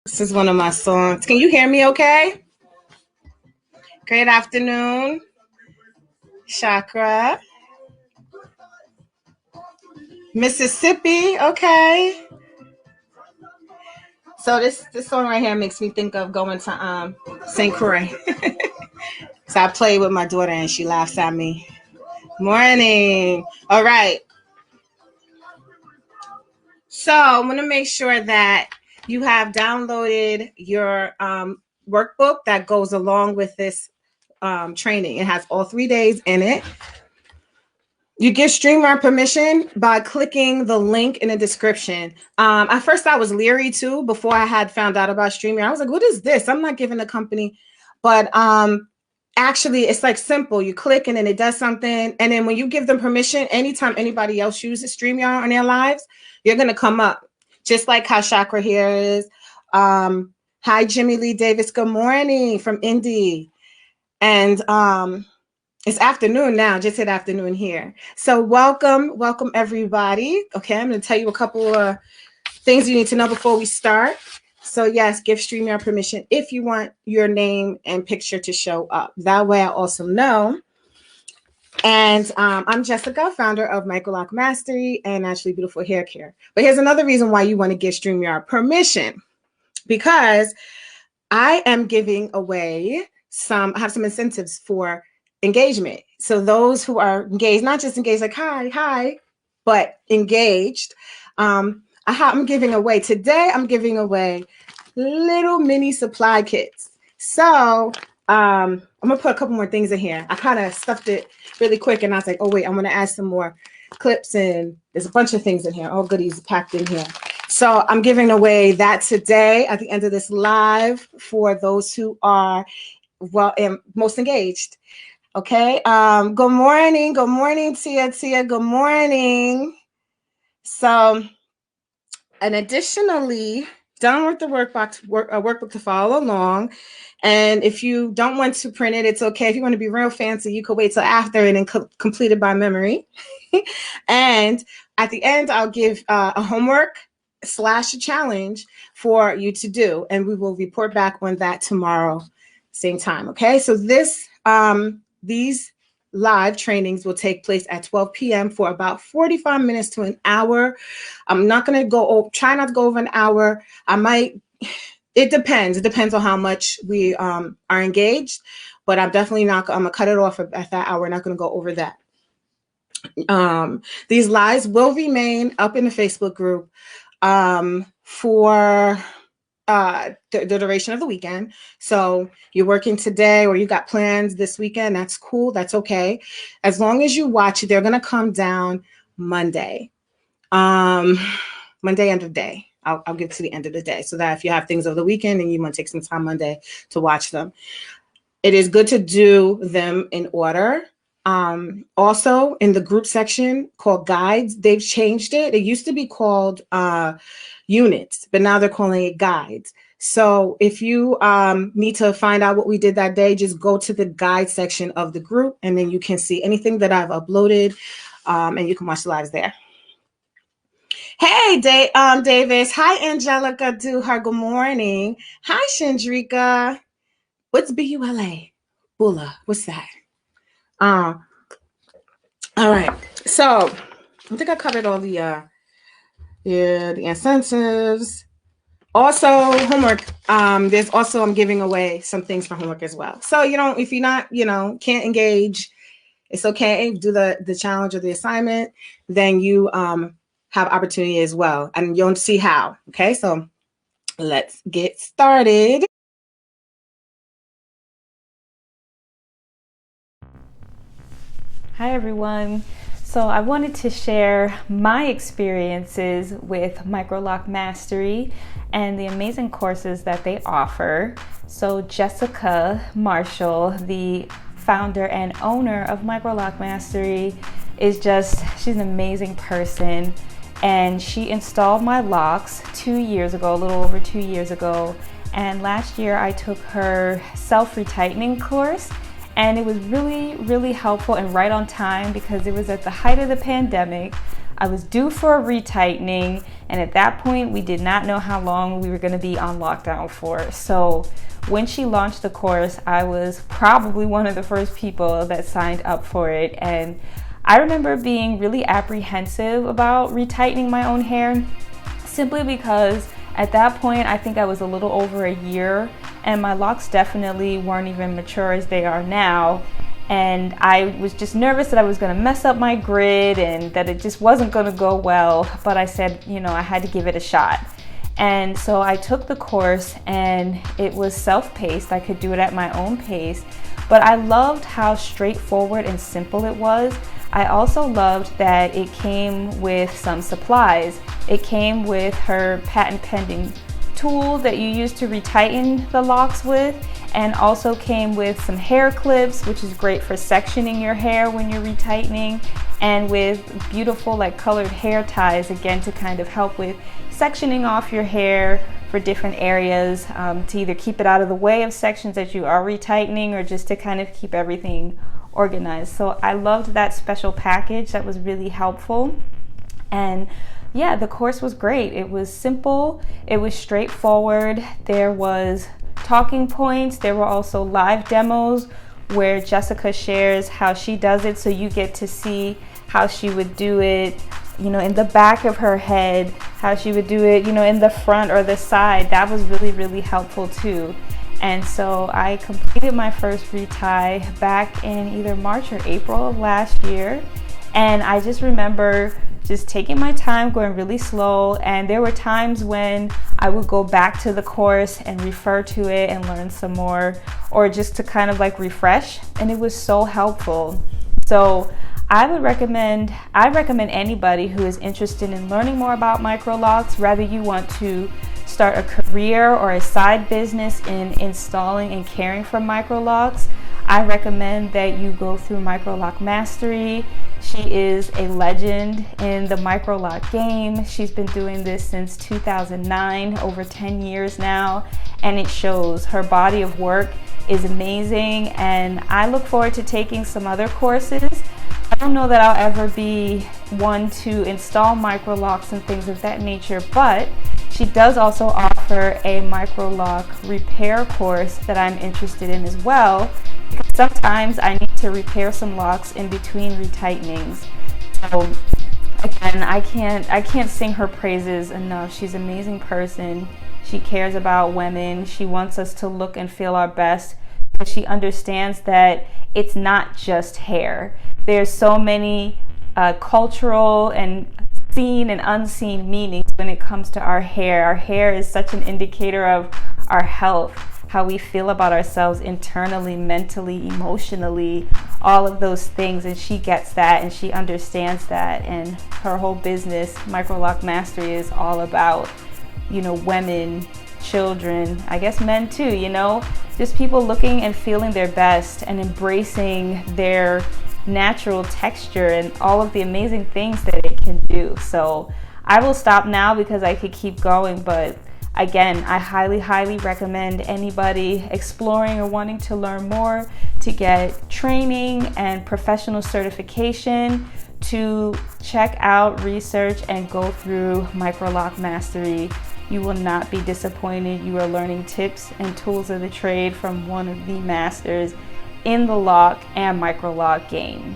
This is one of my songs. Can you hear me okay? Great afternoon, Chakra. Mississippi, okay. So this song right here makes me think of going to St. Croix. So I play with my daughter and she laughs at me. Morning. All right. So I want to make sure that you have downloaded your workbook that goes along with this training. It has all 3 days in it. You give StreamYard permission by clicking the link in the description. At first, I was leery too before I had found out about StreamYard. I was like, what is this? I'm not giving the company. But actually, it's like simple. You click and then it does something. And then when you give them permission, anytime anybody else uses StreamYard in their lives, you're going to come up. Just like how Chakra here is. Hi, Jimmy Lee Davis. Good morning from Indy. And it's afternoon now, just hit afternoon here. So welcome everybody. Okay, I'm going to tell you a couple of things you need to know before we start. So yes, give StreamYard permission if you want your name and picture to show up. That way I also know. And I'm Jessica, founder of Microloc Mastery and Naturally Beautiful Hair Care. But here's another reason why you want to give StreamYard permission. Because I am giving away I have some incentives for engagement. So those who are engaged, not just engaged like hi, but engaged, I'm giving away today. I'm giving away little mini supply kits. So I'm gonna put a couple more things in here. I kind of stuffed it really quick, and I was like, oh wait, I'm gonna add some more clips, and there's a bunch of things in here. All goodies packed in here. So I'm giving away that today at the end of this live for those who are most engaged. Okay. Good morning, Tia. Good morning. So, and additionally, download the workbook to follow along. And if you don't want to print it, it's okay. If you want to be real fancy, you could wait till after and then complete it by memory. And at the end, I'll give a homework / a challenge for you to do, and we will report back on that tomorrow, same time. Okay. So these live trainings will take place at 12 p.m. for about 45 minutes to an hour. I'm not going to try not to go over an hour. It depends. It depends on how much we are engaged, but I'm definitely not, I'm going to cut it off at that hour. We're not going to go over that. These lives will remain up in the Facebook group for the duration of the weekend. So you're working today or you got plans this weekend, that's cool. That's okay. As long as you watch it, they're going to come down Monday. Monday, end of day. I'll give to the end of the day so that if you have things over the weekend and you want to take some time Monday to watch them. It is good to do them in order. Also in the group section called guides, they've changed it. It used to be called units, but now they're calling it guides. So if you need to find out what we did that day, just go to the guide section of the group and then you can see anything that I've uploaded and you can watch the lives there. Hey, Davis. Hi, Angelica Duhar. Good morning. Hi, Shandrika. What's B-U-L-A? Bula. What's that? All right. So I think I covered all the incentives. Also, homework. There's also, I'm giving away some things for homework as well. So, if you're not, can't engage, it's okay. Do the challenge or the assignment, then you have opportunity as well. And you'll see how. Okay, so let's get started. Hi, everyone. So I wanted to share my experiences with Microloc Mastery and the amazing courses that they offer. So Jessica Marshall, the founder and owner of Microloc Mastery, she's an amazing person. And she installed my locks 2 years ago, a little over 2 years ago. And last year I took her self-retightening course, and it was really, really helpful and right on time because it was at the height of the pandemic. I was due for a retightening, and at that point we did not know how long we were going to be on lockdown for. So when she launched the course, I was probably one of the first people that signed up for it. And I remember being really apprehensive about retightening my own hair, simply because at that point I think I was a little over a year and my locks definitely weren't even mature as they are now. And I was just nervous that I was going to mess up my grid and that it just wasn't going to go well. But I said, I had to give it a shot. And so I took the course, and it was self-paced. I could do it at my own pace. But I loved how straightforward and simple it was. I also loved that it came with some supplies. It came with her patent pending tool that you use to retighten the locks with, and also came with some hair clips, which is great for sectioning your hair when you're retightening, and with beautiful colored hair ties, again, to kind of help with sectioning off your hair for different areas, to either keep it out of the way of sections that you are retightening or just to kind of keep everything organized. So I loved that special package. That was really helpful. And yeah, the course was great. It was simple, it was straightforward. There was talking points. There were also live demos where Jessica shares how she does it, so you get to see how she would do it, in the back of her head, how she would do it, in the front or the side. That was really, really helpful too. And so I completed my first retie back in either March or April of last year. And I just remember just taking my time, going really slow. And there were times when I would go back to the course and refer to it and learn some more, or just to kind of refresh. And it was so helpful. So I recommend anybody who is interested in learning more about microlocks, whether you want to start a career or a side business in installing and caring for microlocks, I recommend that you go through Microloc Mastery. She is a legend in the Microloc game. She's been doing this since 2009, over 10 years now, and it shows. Her body of work is amazing, and I look forward to taking some other courses. I don't know that I'll ever be one to install microlocks and things of that nature, but she does also offer a microloc repair course that I'm interested in as well, because sometimes I need to repair some locks in between retightenings. So again, I can't sing her praises enough. She's an amazing person. She cares about women. She wants us to look and feel our best, because she understands that it's not just hair. There's so many cultural and seen and unseen meanings when it comes to our hair. Our hair is such an indicator of our health, how we feel about ourselves internally, mentally, emotionally, all of those things. And she gets that and she understands that. And her whole business, Microloc Mastery, is all about, women, children, I guess men too, just people looking and feeling their best and embracing their natural texture and all of the amazing things that it can do. So I will stop now because I could keep going, but again, I highly recommend anybody exploring or wanting to learn more to get training and professional certification to check out, research, and go through Microloc Mastery. You will not be disappointed. You are learning tips and tools of the trade from one of the masters in the lock and microloc game.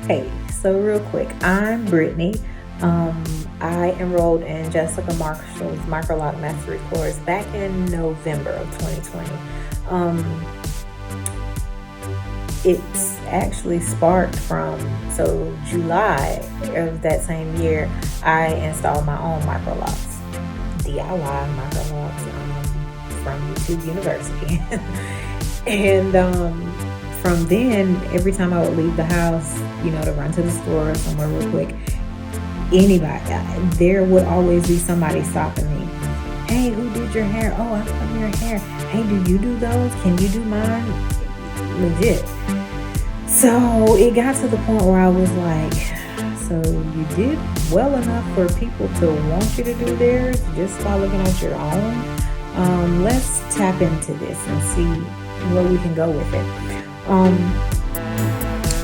Hey, so real quick, I'm Brittany. I enrolled in Jessica Marshall's Microloc Mastery course back in November of 2020. It's actually sparked from, July of that same year, I installed my own microlocs, DIY microlocs from YouTube University. And from then, every time I would leave the house, to run to the store or somewhere real quick, there would always be somebody stopping me. Hey, who did your hair? Oh, I love your hair. Hey, do you do those? Can you do mine? Legit. So it got to the point where I was like, so you did well enough for people to want you to do theirs just by looking at your own? let's tap into this and see where we can go with it.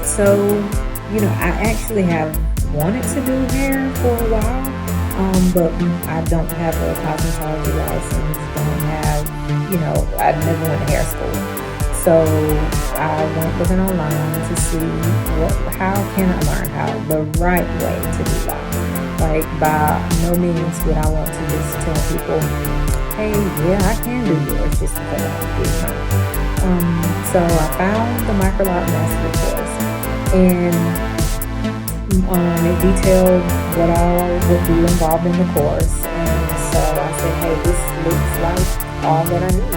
So, I actually have wanted to do hair for a while, but I don't have a cosmetology license, don't have, I never went to hair school. So I went looking online to see how can I learn how the right way to do locks. Like, by no means would I want to just tell people, hey, yeah, I can do yours just because I did not. So I found the Microloc Mastery course, and it detailed what all would be involved in the course. And so I said, hey, this looks like all that I need.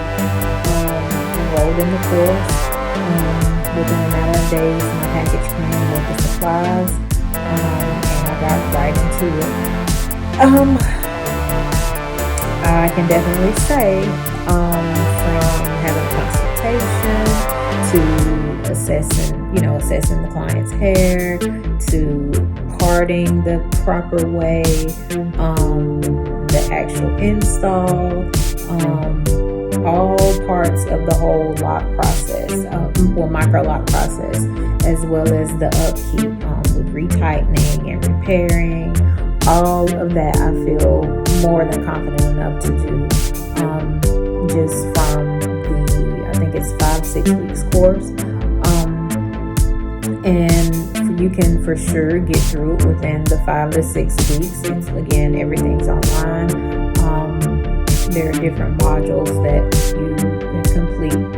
Enrolled in the course. Within a matter of days, my package came with the supplies, and I got right into it. I can definitely say, from having a consultation to assessing the client's hair, to parting the proper way, the actual install, all parts of the whole lock process, microloc process, as well as the upkeep, with retightening and repairing, all of that I feel more than confident enough to do, just from I think it's 5-6 weeks course, and you can for sure get through it within the 5 to 6 weeks. Again, everything's online. There are different modules that you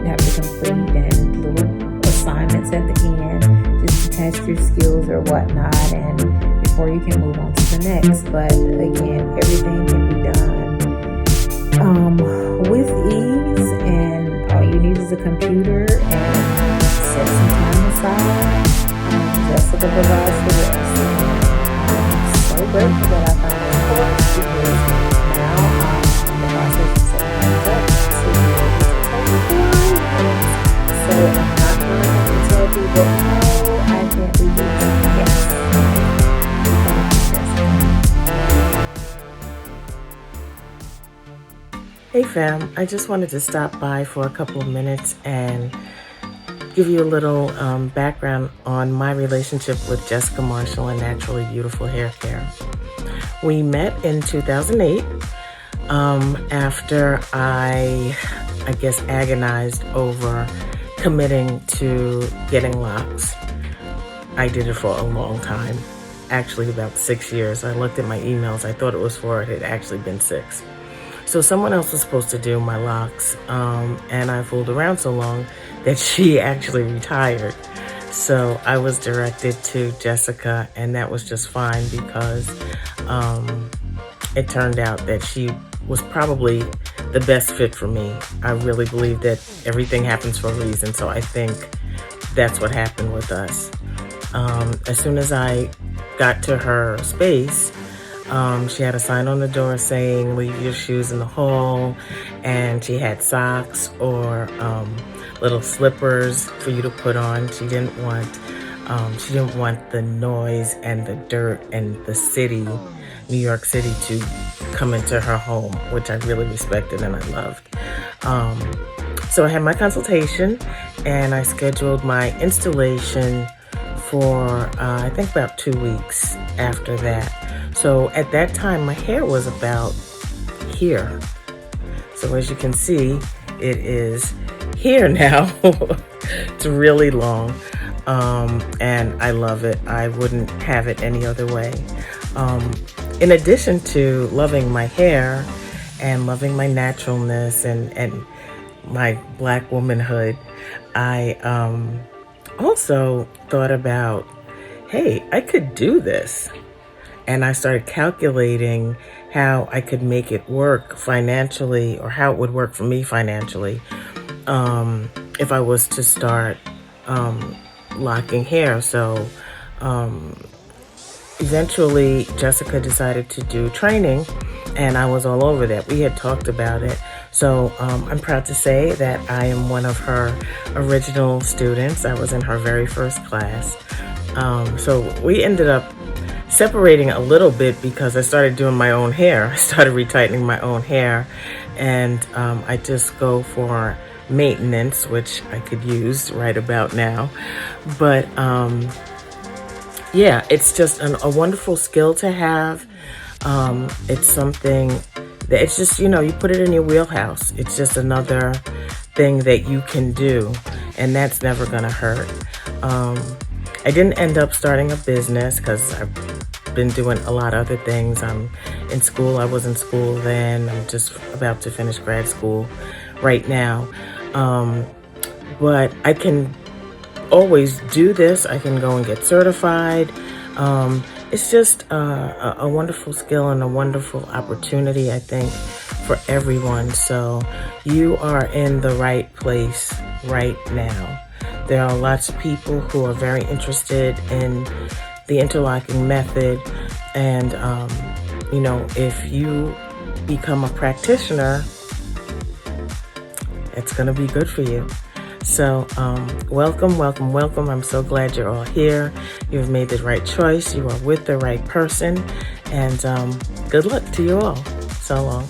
have to complete, and little assignments at the end just to test your skills or whatnot, and before you can move on to the next. But again, everything can be done with ease, and all you need is a computer and set some time aside. Jessica provides the rest. I'm so grateful that I found this course, because now the process of setting things up so you're able to take clients. So I'm not going to have to tell people, no, I can't do this. Yes. Hey fam, I just wanted to stop by for a couple of minutes and give you a little background on my relationship with Jessica Marshall and Naturally Beautiful Hair Care. We met in 2008 after I guess agonized over committing to getting locks. I did it for a long time, actually about 6 years. I looked at my emails, I thought it was 4, it had actually been 6. So someone else was supposed to do my locks, and I fooled around so long that she actually retired. So I was directed to Jessica, and that was just fine, because it turned out that she was probably the best fit for me. I really believe that everything happens for a reason, so I think that's what happened with us. As soon as I got to her space, she had a sign on the door saying, leave your shoes in the hall, and she had socks or little slippers for you to put on. She didn't want the noise and the dirt and the city, New York City, to come into her home, which I really respected and I loved. So I had my consultation, and I scheduled my installation for I think about 2 weeks after that. So at that time, my hair was about here. So as you can see, it is here now. It's really long, and I love it. I wouldn't have it any other way. In addition to loving my hair and loving my naturalness and my Black womanhood, I also thought about, hey, I could do this. And I started calculating how I could make it work financially, or how it would work for me financially, if I was to start locking hair. So eventually Jessica decided to do training, and I was all over that. We had talked about it. So I'm proud to say that I am one of her original students. I was in her very first class. So we ended up separating a little bit because I started doing my own hair. I started retightening my own hair, and I just go for maintenance, which I could use right about now. But yeah, it's just a wonderful skill to have. It's something that it's just, you put it in your wheelhouse. It's just another thing that you can do, and that's never gonna hurt. I didn't end up starting a business because I've been doing a lot of other things. I'm in school. I was in school then. I'm just about to finish grad school right now. But I can always do this. I can go and get certified. It's just a wonderful skill and a wonderful opportunity, I think, for everyone. So you are in the right place right now. There are lots of people who are very interested in the interlocking method. And, if you become a practitioner, it's going to be good for you. So welcome, welcome, welcome. I'm so glad you're all here. You've made the right choice. You are with the right person. And good luck to you all. So long.